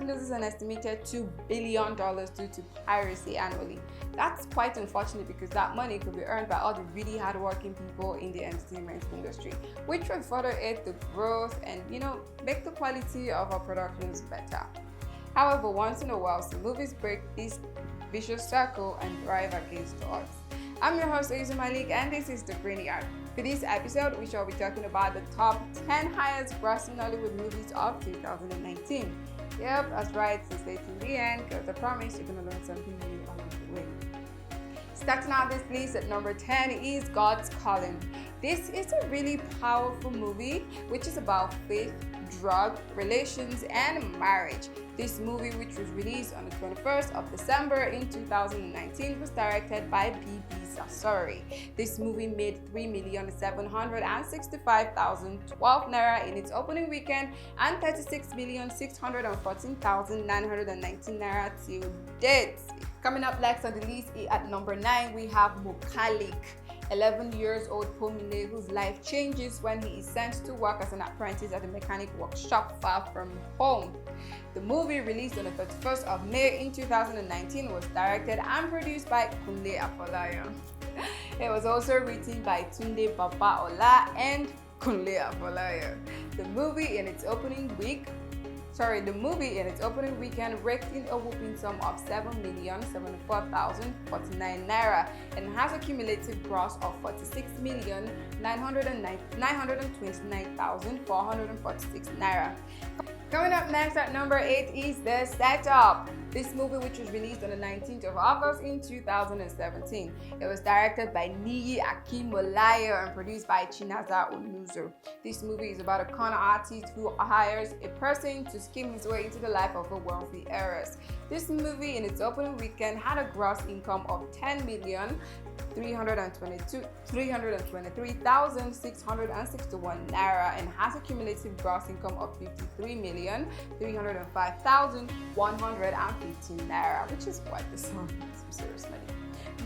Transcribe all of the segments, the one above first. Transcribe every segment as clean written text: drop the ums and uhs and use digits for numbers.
loses an estimated $2 billion due to piracy annually. That's quite unfortunate because that money could be earned by all the really hardworking people in the entertainment industry, which would further aid the growth and, make the quality of our productions better. However, once in a while, some movies break this vicious circle and thrive against the odds. I'm your host, Aizul Malik, and this is The Brainiac. For this episode, we shall be talking about the top 10 highest grossing Nollywood movies of 2019. Yep, that's right, so stay till the end, because I promise you're going to learn something new along the way. Starting out this list at number 10 is God's Calling. This is a really powerful movie which is about faith, drug, relations, and marriage. This movie, which was released on the 21st of December in 2019, was directed by B.B. Sasori. This movie made 3,765,012 naira in its opening weekend and 36,614,919 naira till date. Coming up next on the list at number 9, we have Mokalik. 11-year-old Promenade, whose life changes when he is sent to work as an apprentice at a mechanic workshop far from home. The movie, released on the 31st of May in 2019, was directed and produced by Kunle Afolayan. It was also written by Tunde Babaola and Kunle Afolayan. The movie in its opening weekend raked in a whooping sum of 7,074,049 naira and has a cumulative gross of 46,929,446 naira. Coming up next at number 8 is The Setup. This movie, which was released on the 19th of August in 2017. It was directed by Niyi Akimolayo and produced by Chinaza Onuzo. This movie is about a con artist who hires a person to scheme his way into the life of a wealthy heiress. This movie, in its opening weekend, had a gross income of 10,323,661 naira and has a cumulative gross income of 53,305,115 naira, which is quite the sum. Some serious money.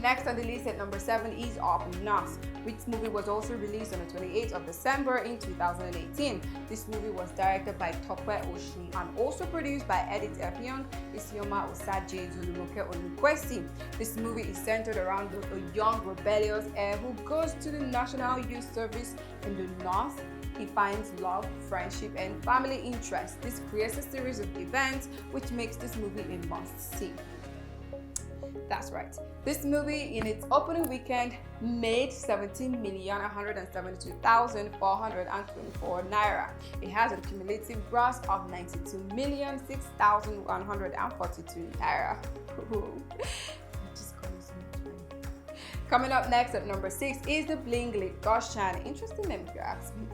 Next on the list at number 7 is Up North, which movie was also released on the 28th of December in 2018. This movie was directed by Tope Oshin and also produced by Edith Efiong, Isioma Osaje, Zulumoke Olukwesi. This movie is centered around a young rebellious heir who goes to the National Youth Service in the North. He finds love, friendship, and family interest. This creates a series of events which makes this movie a must-see. That's right. This movie, in its opening weekend, made 17,172,424 naira. It has a cumulative gross of 92,006,142 naira. Coming up next at number 6 is The Bling Lip. Interesting name if you ask me.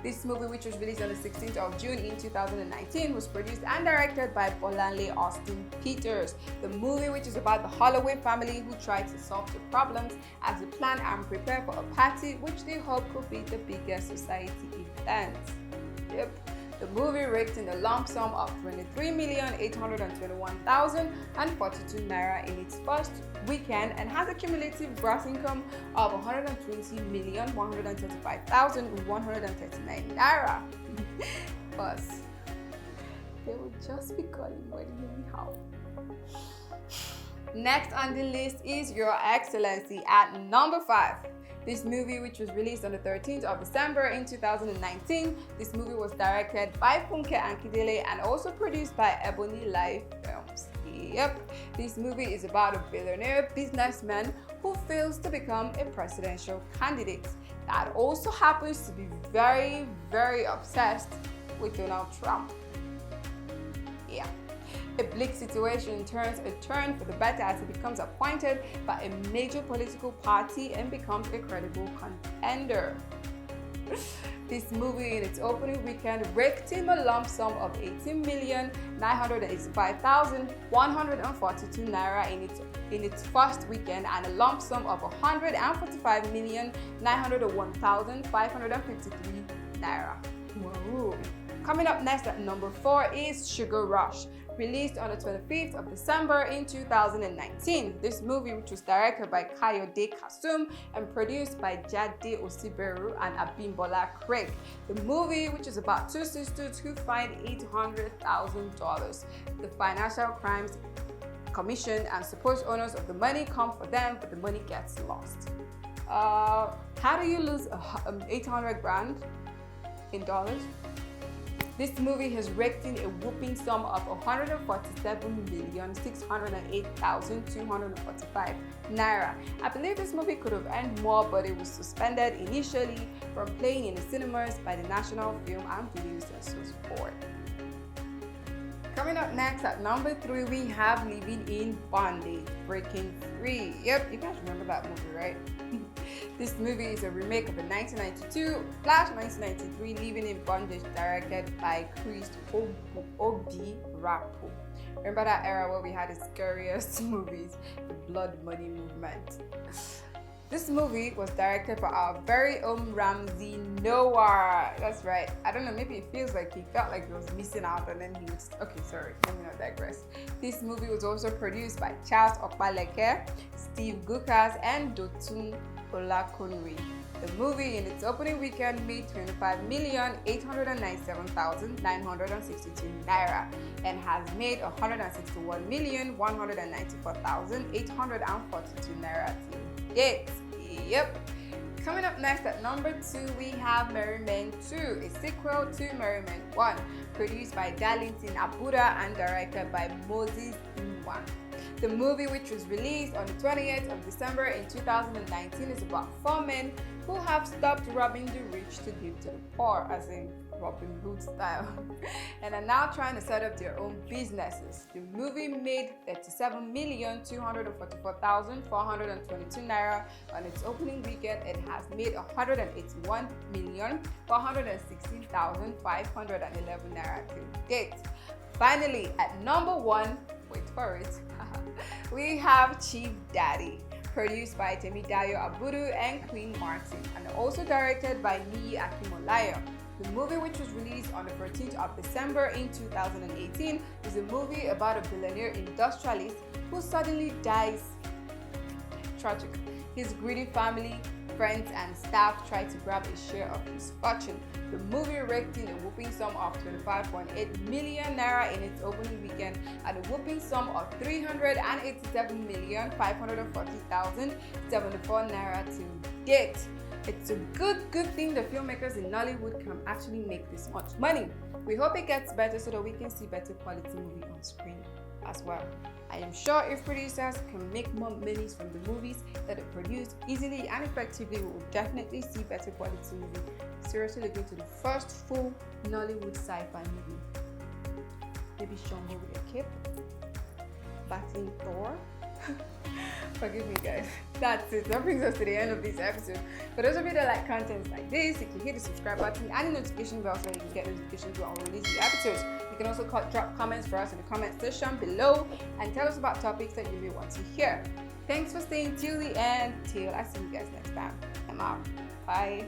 This movie, which was released on the 16th of June in 2019, was produced and directed by Bolanle Austin Peters. The movie, which is about the Holloway family who try to solve the problems as they plan and prepare for a party which they hope could be the biggest society event. Yep. The movie raked in a lump sum of 23,821,042 naira in its first weekend and has a cumulative gross income of 120,135,139 naira. Plus, they will just be calling wedding anyhow. Next on the list is Your Excellency at number 5. This movie, which was released on the 13th of December in 2019, this movie was directed by Funke Ankidele and also produced by Ebony Life Films. Yep, this movie is about a billionaire businessman who fails to become a presidential candidate that also happens to be very, very obsessed with Donald Trump. Yeah. A bleak situation turns a turn for the better as he becomes appointed by a major political party and becomes a credible contender. This movie, in its opening weekend, raked in a lump sum of 18,985,142 naira in its first weekend and a lump sum of 145,901,553 naira. Whoa. Coming up next at number 4 is Sugar Rush. released on the 25th of December in 2019. This movie, which was directed by Kayode Kasum and produced by Jade Osiberu and Abimbola Craig. The movie, which is about two sisters who find $800,000. The Financial Crimes Commission and supposed owners of the money come for them, but the money gets lost. How do you lose 800 grand in dollars? This movie has raked in a whooping sum of 147,608,245 naira. I believe this movie could have earned more, but it was suspended initially from playing in the cinemas by the National Film and Video Censors Board. Coming up next at number 3, we have Living in Bundy, Breaking Free. Yep, you guys remember that movie, right? This movie is a remake of the 1992/1993 Living in Bondage, directed by Chris Obi Rapo. Remember that era where we had the scariest movies, the blood money movement. This movie was directed by our very own Ramsey Noah. That's right. I don't know, maybe it feels like he felt like he was missing out and then he was... Okay, sorry, let me not digress. This movie was also produced by Charles Okpaleke, Steve Gukas, and Dotun Olakunri. The movie in its opening weekend made 25,897,962 naira and has made 161,194,842 naira till date. Yep. Coming up next at number 2, we have Merry Men 2, a sequel to Merry Men 1, produced by Darlington Abuda and directed by Moses Nwan. The movie, which was released on the 20th of December in 2019, is about 4 men who have stopped robbing the rich to give to the poor, as in Robin Hood style, and are now trying to set up their own businesses. The movie made 37,244,422 naira on its opening weekend. It has made 181,416,511 naira to date. Finally, at number 1, wait for it, we have Chief Daddy, produced by Temidayo Abudu and Queen Martin, and also directed by Niyi Akimolayo. The movie, which was released on the 13th of December in 2018, is a movie about a billionaire industrialist who suddenly dies. Tragic. His greedy family, friends, and staff try to grab a share of his fortune. The movie raked in a whooping sum of 25.8 million naira in its opening weekend and a whooping sum of 387,540,074 naira to date. It's a good thing the filmmakers in Nollywood can actually make this much money. We hope it gets better so that we can see better quality movie on screen as well. I am sure if producers can make more monies from the movies that they produce easily and effectively, we will definitely see better quality movie. Seriously looking to the first full Nollywood sci-fi movie. Maybe Shango with a cape, battling Thor. Forgive me, guys. That's it. That brings us to the end of this episode. For those of you that like content like this, you can hit the subscribe button and the notification bell so that you can get notifications when we release the episodes. You can also drop comments for us in the comment section below and tell us about topics that you may want to hear. Thanks for staying till the end. Till I see you guys next time. I'm out. Bye.